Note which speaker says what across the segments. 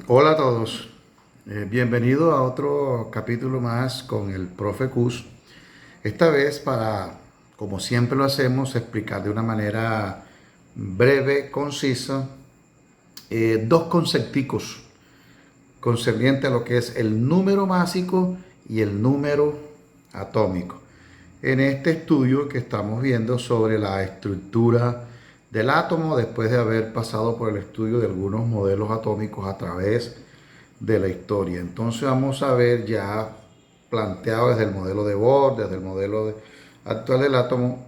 Speaker 1: Hola a todos, bienvenido a otro capítulo más con el profe Cus. Esta vez para, como siempre lo hacemos, explicar de una manera breve, concisa, dos concepticos concernientes a lo que es el número másico y el número atómico. En este estudio que estamos viendo sobre la estructura del átomo, después de haber pasado por el estudio de algunos modelos atómicos a través de la historia. Entonces vamos a ver ya planteado desde el modelo de Bohr, desde el modelo actual del átomo,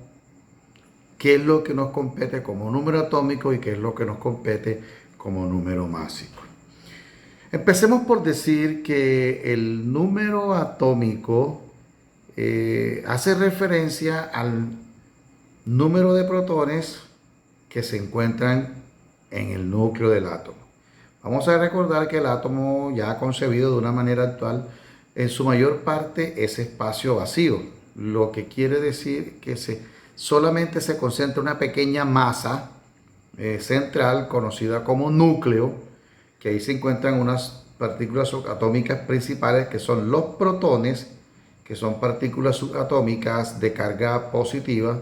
Speaker 1: qué es lo que nos compete como número atómico y qué es lo que nos compete como número másico. Empecemos por decir que el número atómico hace referencia al número de protones que se encuentran en el núcleo del átomo. Vamos a recordar que el átomo ya concebido de una manera actual, en su mayor parte es espacio vacío, lo que quiere decir que solamente se concentra una pequeña masa central conocida como núcleo, que ahí se encuentran unas partículas subatómicas principales que son los protones, que son partículas subatómicas de carga positiva,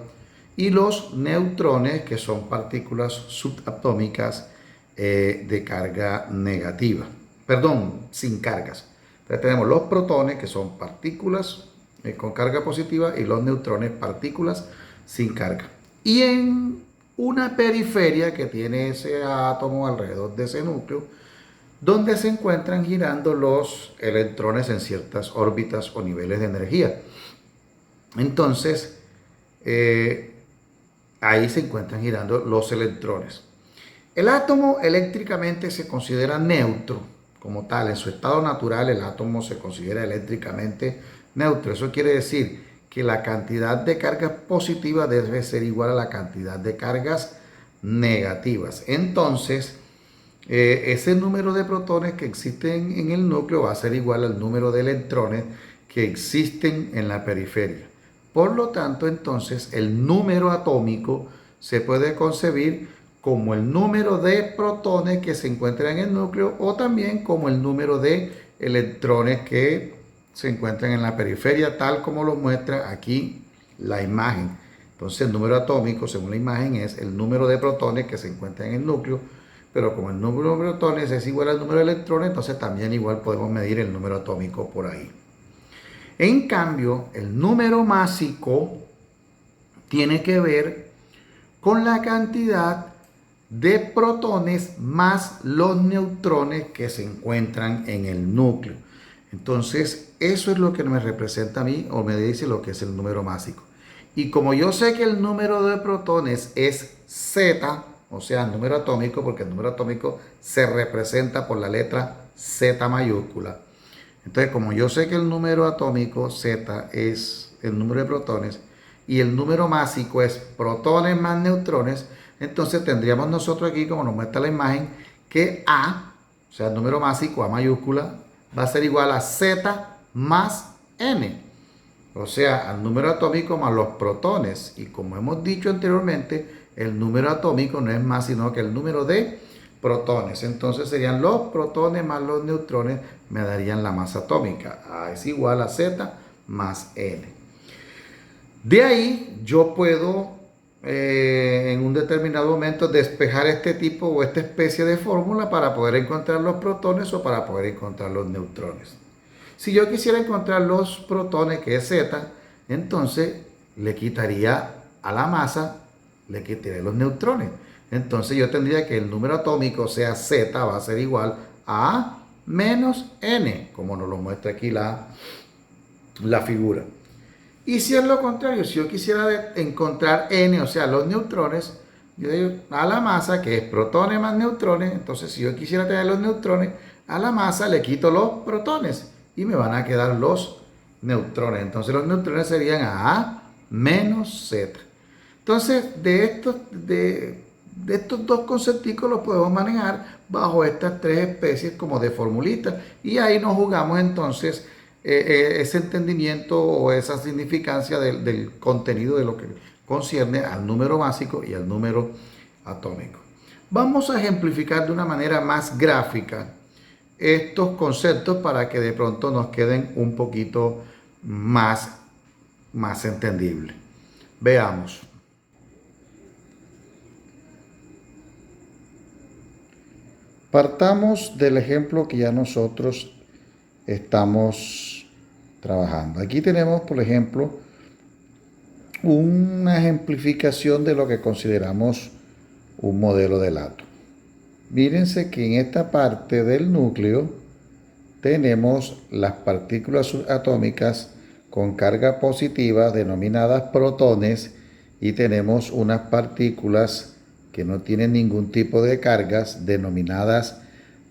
Speaker 1: y los neutrones, que son partículas subatómicas de carga negativa. Perdón, sin cargas. Entonces tenemos los protones, que son partículas con carga positiva, y los neutrones, partículas sin carga. Y en una periferia que tiene ese átomo alrededor de ese núcleo, donde se encuentran girando los electrones en ciertas órbitas o niveles de energía. Entonces, ahí se encuentran girando los electrones. El átomo eléctricamente se considera neutro como tal. En su estado natural, el átomo se considera eléctricamente neutro. Eso quiere decir que la cantidad de cargas positivas debe ser igual a la cantidad de cargas negativas. Entonces, ese número de protones que existen en el núcleo va a ser igual al número de electrones que existen en la periferia. Por lo tanto, entonces, el número atómico se puede concebir como el número de protones que se encuentran en el núcleo o también como el número de electrones que se encuentran en la periferia, tal como lo muestra aquí la imagen. Entonces, el número atómico, según la imagen, es el número de protones que se encuentran en el núcleo, pero como el número de protones es igual al número de electrones, entonces también igual podemos medir el número atómico por ahí. En cambio, el número másico tiene que ver con la cantidad de protones más los neutrones que se encuentran en el núcleo. Entonces, eso es lo que me representa a mí o me dice lo que es el número másico. Y como yo sé que el número de protones es Z, o sea, el número atómico, porque el número atómico se representa por la letra Z mayúscula. Entonces, como yo sé que el número atómico Z es el número de protones y el número másico es protones más neutrones, entonces tendríamos nosotros aquí, como nos muestra la imagen, que A, o sea, el número másico, A mayúscula, va a ser igual a Z más N. O sea, al número atómico más los protones. Y como hemos dicho anteriormente, el número atómico no es más sino que el número de protones. Entonces serían los protones más los neutrones, me darían la masa atómica. A es igual a Z más N. De ahí yo puedo en un determinado momento despejar este tipo o esta especie de fórmula para poder encontrar los protones o para poder encontrar los neutrones. Si yo quisiera encontrar los protones, que es Z, entonces le quitaría a la masa, le quitaría los neutrones. Entonces yo tendría que el número atómico, sea Z, va a ser igual a menos N, como nos lo muestra aquí la figura. Y si es lo contrario, si yo quisiera encontrar N, o sea, los neutrones, yo digo a la masa, que es protones más neutrones, entonces si yo quisiera tener los neutrones, a la masa le quito los protones y me van a quedar los neutrones. Entonces los neutrones serían A menos Z. Entonces de estos dos conceptos los podemos manejar bajo estas tres especies como de formulitas y ahí nos jugamos entonces ese entendimiento o esa significancia del contenido de lo que concierne al número básico y al número atómico. Vamos a ejemplificar de una manera más gráfica estos conceptos para que de pronto nos queden un poquito más entendibles. Veamos. Partamos del ejemplo que ya nosotros estamos trabajando. Aquí tenemos, por ejemplo, una ejemplificación de lo que consideramos un modelo del átomo. Mírense que en esta parte del núcleo tenemos las partículas subatómicas con carga positiva denominadas protones y tenemos unas partículas que no tienen ningún tipo de cargas denominadas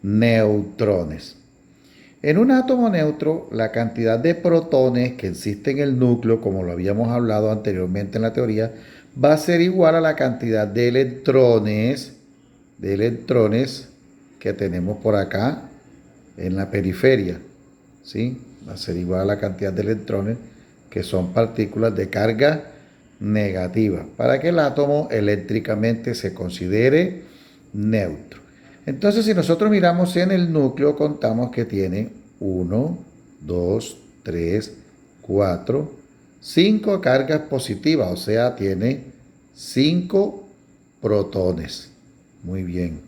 Speaker 1: neutrones. En un átomo neutro, la cantidad de protones que existe en el núcleo, como lo habíamos hablado anteriormente en la teoría, va a ser igual a la cantidad de electrones que tenemos por acá en la periferia, ¿sí? Va a ser igual a la cantidad de electrones que son partículas de carga negativa para que el átomo eléctricamente se considere neutro. Entonces, si nosotros miramos en el núcleo, contamos que tiene 1, 2, 3, 4, 5 cargas positivas, o sea, tiene 5 protones. Muy bien.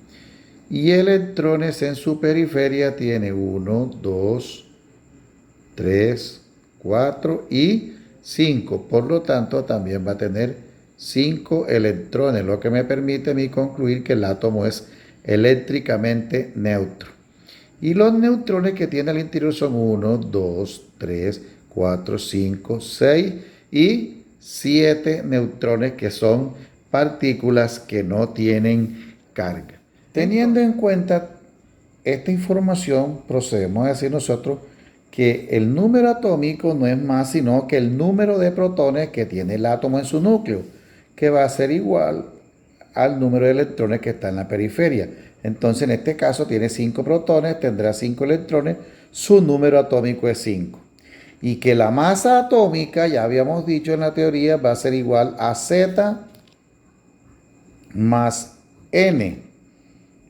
Speaker 1: Y electrones en su periferia tiene 1, 2, 3, 4 y 5. Por lo tanto, también va a tener 5 electrones, lo que me permite a mí concluir que el átomo es eléctricamente neutro. Y los neutrones que tiene al interior son 1, 2, 3, 4, 5, 6 y 7 neutrones que son partículas que no tienen carga. Teniendo en cuenta esta información, procedemos a decir nosotros que el número atómico no es más sino que el número de protones que tiene el átomo en su núcleo, que va a ser igual al número de electrones que está en la periferia. Entonces, en este caso tiene 5 protones, tendrá 5 electrones, su número atómico es 5. Y que la masa atómica, ya habíamos dicho en la teoría, va a ser igual a Z más N.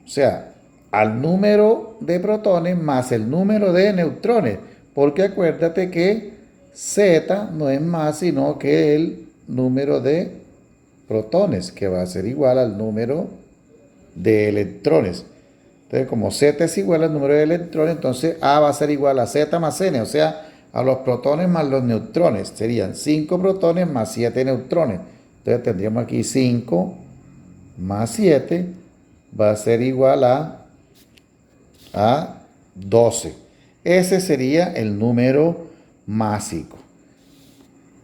Speaker 1: O sea, al número de protones más el número de neutrones. Porque acuérdate que Z no es más sino que el número de protones, que va a ser igual al número de electrones. Entonces, como Z es igual al número de electrones, entonces A va a ser igual a Z más N, o sea, a los protones más los neutrones. Serían 5 protones más 7 neutrones. Entonces, tendríamos aquí 5 más 7 va a ser igual a 12. Ese sería el número másico.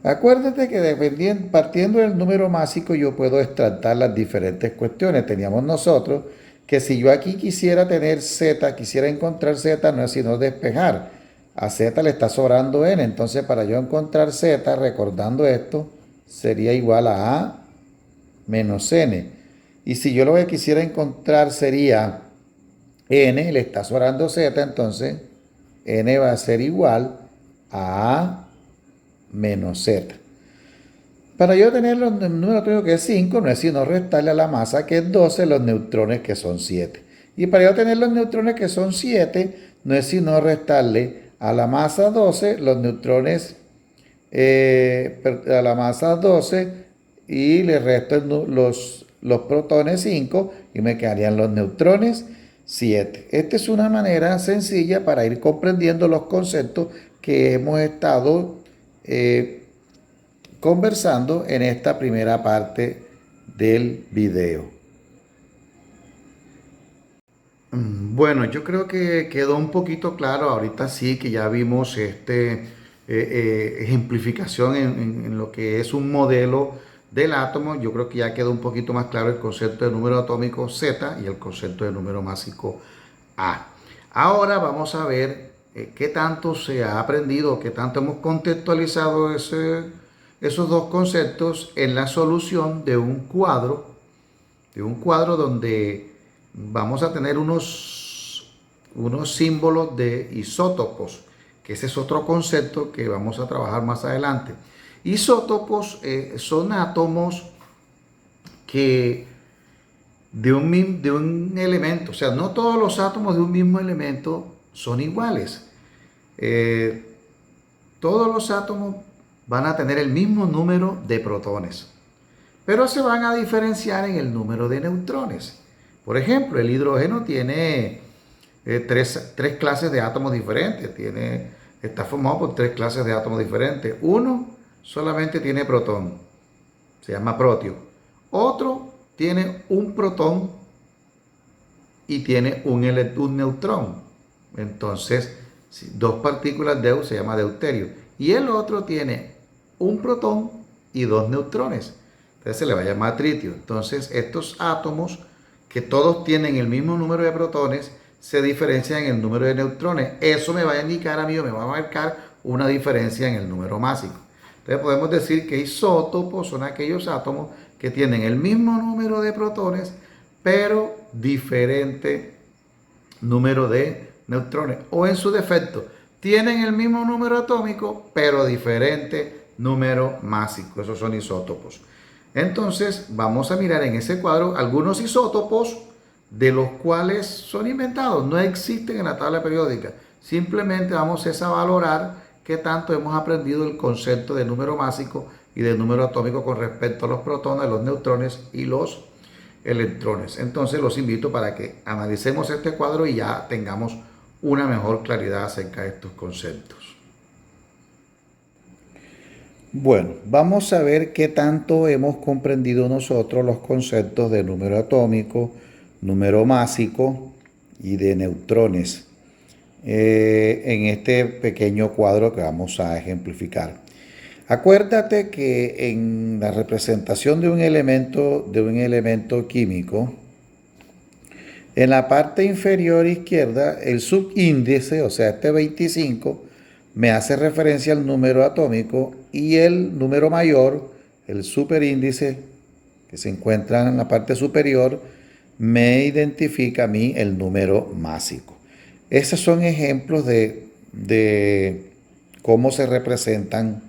Speaker 1: Acuérdate que partiendo del número másico yo puedo extractar las diferentes cuestiones. Teníamos nosotros que si yo aquí quisiera tener Z, quisiera encontrar Z, no es sino despejar. A Z le está sobrando N, entonces para yo encontrar Z, recordando esto, sería igual a menos N. Y si yo lo que quisiera encontrar sería N, le está sobrando Z, entonces N va a ser igual a menos Z. Para yo tener el número atómico que es 5, no es sino restarle a la masa que es 12 los neutrones que son 7. Y para yo tener los neutrones que son 7, no es sino restarle a la masa 12 los neutrones, a la masa 12 y le resto los protones 5 y me quedarían los neutrones 7. Esta es una manera sencilla para ir comprendiendo los conceptos que hemos estado conversando en esta primera parte del video. Bueno, yo creo que quedó un poquito claro. Ahorita sí que ya vimos ejemplificación en lo que es un modelo del átomo. Yo creo que ya quedó un poquito más claro el concepto de número atómico Z y el concepto de número másico A. Ahora vamos a ver qué tanto se ha aprendido, qué tanto hemos contextualizado esos dos conceptos en la solución de un cuadro donde vamos a tener unos símbolos de isótopos, que ese es otro concepto que vamos a trabajar más adelante. Isótopos son átomos que de un elemento, o sea, no todos los átomos de un mismo elemento son iguales. Todos los átomos van a tener el mismo número de protones, pero se van a diferenciar en el número de neutrones. Por ejemplo, el hidrógeno tiene tres clases de átomos diferentes. Está formado por tres clases de átomos diferentes. Uno solamente tiene protón, se llama protio. Otro tiene un protón y tiene un neutrón. Entonces, dos partículas Deu se llama deuterio. Y el otro tiene un protón y dos neutrones. Entonces se le va a llamar tritio. Entonces, estos átomos que todos tienen el mismo número de protones se diferencian en el número de neutrones. Eso me va a indicar a mí, o me va a marcar una diferencia en el número másico. Entonces podemos decir que isótopos son aquellos átomos que tienen el mismo número de protones, pero diferente número de neutrones. O en su defecto, tienen el mismo número atómico, pero diferente número másico. Esos son isótopos. Entonces vamos a mirar en ese cuadro algunos isótopos de los cuales son inventados, no existen en la tabla periódica. Simplemente vamos a valorar qué tanto hemos aprendido el concepto de número másico y de número atómico con respecto a los protones, los neutrones y los electrones. Entonces los invito para que analicemos este cuadro y ya tengamos una mejor claridad acerca de estos conceptos. Bueno, vamos a ver qué tanto hemos comprendido nosotros los conceptos de número atómico, número másico y de neutrones en este pequeño cuadro que vamos a ejemplificar. Acuérdate que en la representación de un elemento químico, en la parte inferior izquierda, el subíndice, o sea, este 25, me hace referencia al número atómico, y el número mayor, el superíndice, que se encuentra en la parte superior, me identifica a mí el número másico. Esos son ejemplos de cómo se representan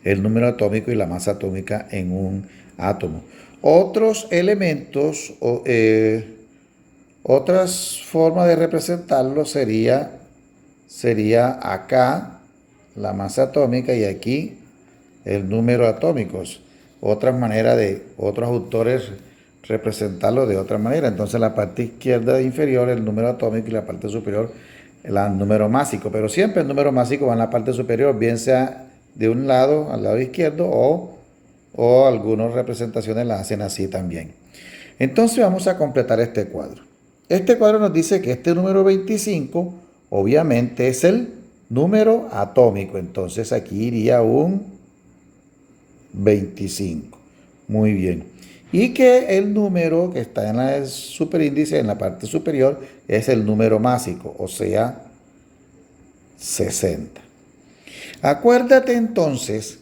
Speaker 1: el número atómico y la masa atómica en un átomo. Otros elementos, otras formas de representarlo sería acá la masa atómica y aquí el número atómico. Otras maneras de otros autores representarlo de otra manera. Entonces la parte izquierda inferior el número atómico y la parte superior el número másico. Pero siempre el número másico va en la parte superior, bien sea de un lado, al lado izquierdo, o algunas representaciones las hacen así también. Entonces vamos a completar este cuadro. Este cuadro nos dice que este número 25 obviamente es el número atómico. Entonces aquí iría un 25. Muy bien. Y que el número que está en el superíndice, en la parte superior, es el número másico, o sea, 60. Acuérdate entonces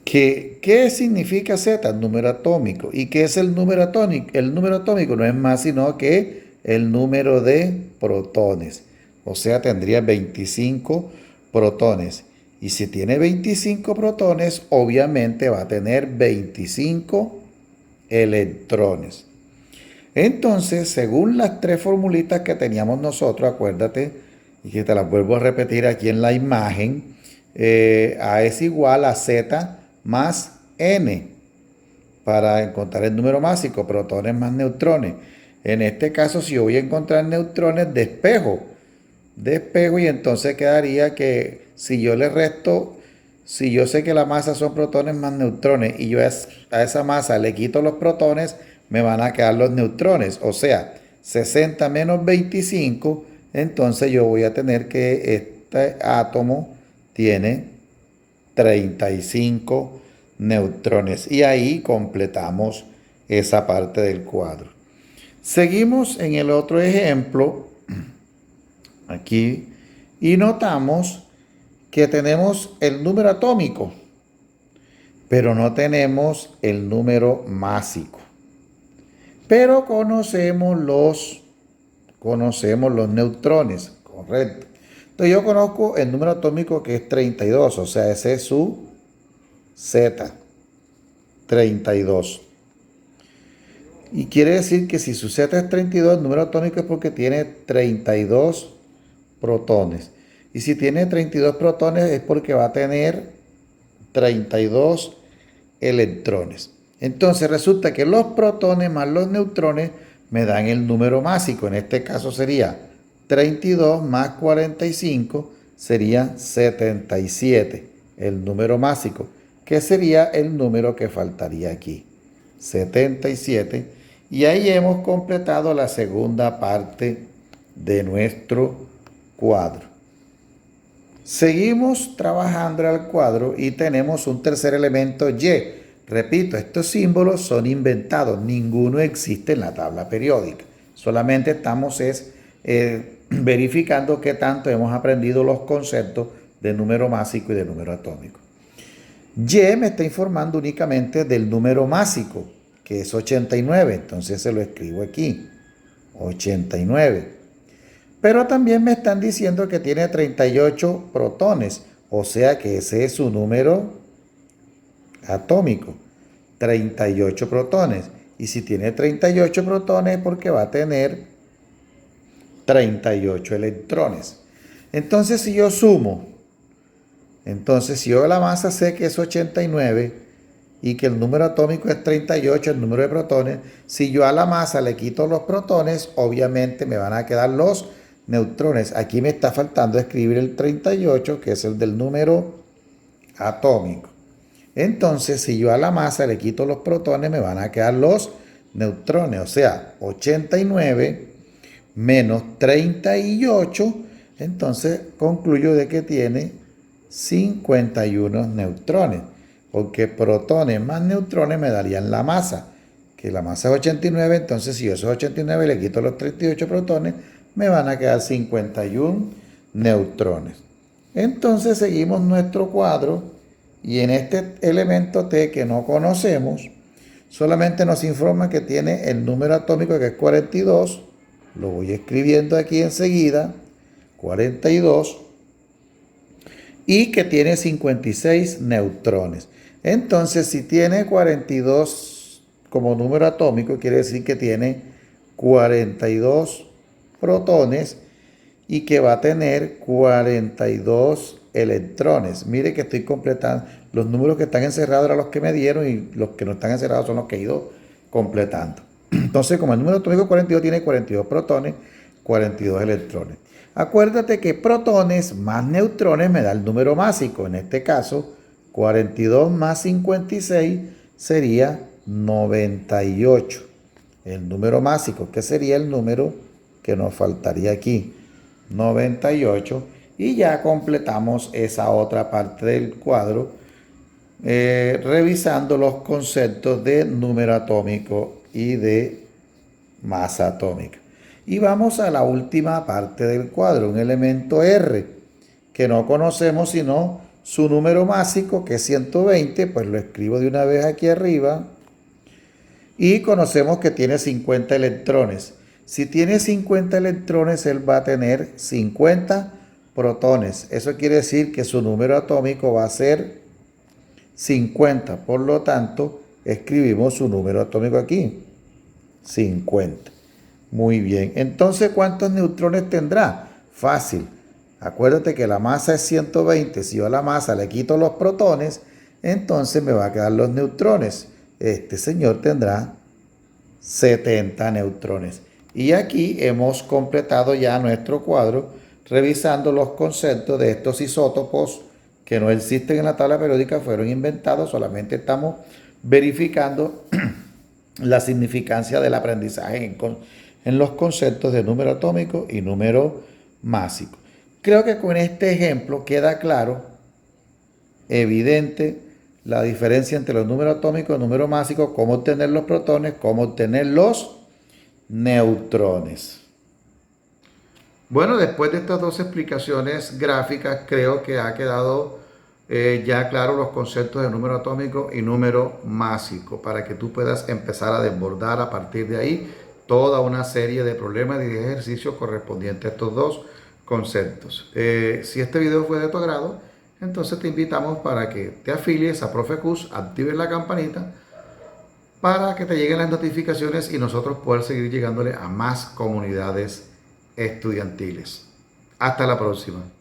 Speaker 1: que ¿qué significa Z? El número atómico. ¿Y qué es el número atómico? El número atómico no es más sino que el número de protones. O sea, tendría 25 protones. Y si tiene 25 protones, obviamente va a tener 25 electrones. Entonces, según las tres formulitas que teníamos nosotros, acuérdate, y que te las vuelvo a repetir aquí en la imagen, A es igual a Z más N para encontrar el número másico, protones más neutrones. En este caso, si yo voy a encontrar neutrones, despejo, y entonces quedaría que si yo le resto, si yo sé que la masa son protones más neutrones y yo a esa masa le quito los protones, me van a quedar los neutrones. O sea, 60 menos 25, entonces yo voy a tener que este átomo tiene 35 neutrones. Y ahí completamos esa parte del cuadro. Seguimos en el otro ejemplo, aquí, y notamos que tenemos el número atómico, pero no tenemos el número másico. Pero conocemos los neutrones, correcto. Entonces yo conozco el número atómico que es 32, o sea, ese es su Z, 32. Y quiere decir que si su Z es 32, el número atómico es porque tiene 32 protones. Y si tiene 32 protones es porque va a tener 32 electrones. Entonces resulta que los protones más los neutrones me dan el número másico. En este caso sería 32 más 45 sería 77, el número másico, que sería el número que faltaría aquí, 77. Y ahí hemos completado la segunda parte de nuestro cuadro. Seguimos trabajando al cuadro y tenemos un tercer elemento Y. Repito, estos símbolos son inventados, ninguno existe en la tabla periódica. Solamente estamos verificando qué tanto hemos aprendido los conceptos de número másico y de número atómico. Y me está informando únicamente del número másico, que es 89, entonces se lo escribo aquí, 89. Pero también me están diciendo que tiene 38 protones, o sea que ese es su número atómico, 38 protones. Y si tiene 38 protones es porque va a tener 38 electrones. Entonces si yo sumo, si yo la masa sé que es 89 y que el número atómico es 38, el número de protones, si yo a la masa le quito los protones, obviamente me van a quedar los neutrones. Aquí me está faltando escribir el 38, que es el del número atómico. Entonces, si yo a la masa le quito los protones, me van a quedar los neutrones. O sea, 89 menos 38, entonces concluyo de que tiene 51 neutrones. Porque protones más neutrones me darían la masa. Que la masa es 89, entonces si yo esos 89 le quito los 38 protones, me van a quedar 51 neutrones. Entonces seguimos nuestro cuadro y en este elemento T que no conocemos, solamente nos informa que tiene el número atómico que es 42, lo voy escribiendo aquí enseguida, 42, y que tiene 56 neutrones. Entonces si tiene 42 como número atómico, quiere decir que tiene 42 protones y que va a tener 42 electrones. Mire que estoy completando. Los números que están encerrados eran los que me dieron y los que no están encerrados son los que he ido completando. Entonces, como el número atómico 42 tiene 42 protones, 42 electrones. Acuérdate que protones más neutrones me da el número másico. En este caso, 42 más 56 sería 98. El número másico, que sería el número que nos faltaría aquí, 98. Y ya completamos esa otra parte del cuadro revisando los conceptos de número atómico y de masa atómica. Y vamos a la última parte del cuadro, un elemento R, que no conocemos sino su número másico, que es 120, pues lo escribo de una vez aquí arriba. Y conocemos que tiene 50 electrones. Si tiene 50 electrones, él va a tener 50 protones. Eso quiere decir que su número atómico va a ser 50. Por lo tanto, escribimos su número atómico aquí, 50. Muy bien. Entonces, ¿cuántos neutrones tendrá? Fácil. Acuérdate que la masa es 120. Si yo a la masa le quito los protones, entonces me va a quedar los neutrones. Este señor tendrá 70 neutrones. Y aquí hemos completado ya nuestro cuadro revisando los conceptos de estos isótopos que no existen en la tabla periódica, fueron inventados, solamente estamos verificando la significancia del aprendizaje en los conceptos de número atómico y número másico. Creo que con este ejemplo queda claro, evidente, la diferencia entre los números atómicos y números másicos, cómo obtener los protones, cómo obtener los neutrones. Bueno, después de estas dos explicaciones gráficas, creo que ha quedado ya claro los conceptos de número atómico y número másico, para que tú puedas empezar a desbordar a partir de ahí toda una serie de problemas y de ejercicios correspondientes a estos dos conceptos. Si este video fue de tu agrado, entonces te invitamos para que te afilies a ProfeCus, actives la campanita para que te lleguen las notificaciones y nosotros poder seguir llegándole a más comunidades estudiantiles. Hasta la próxima.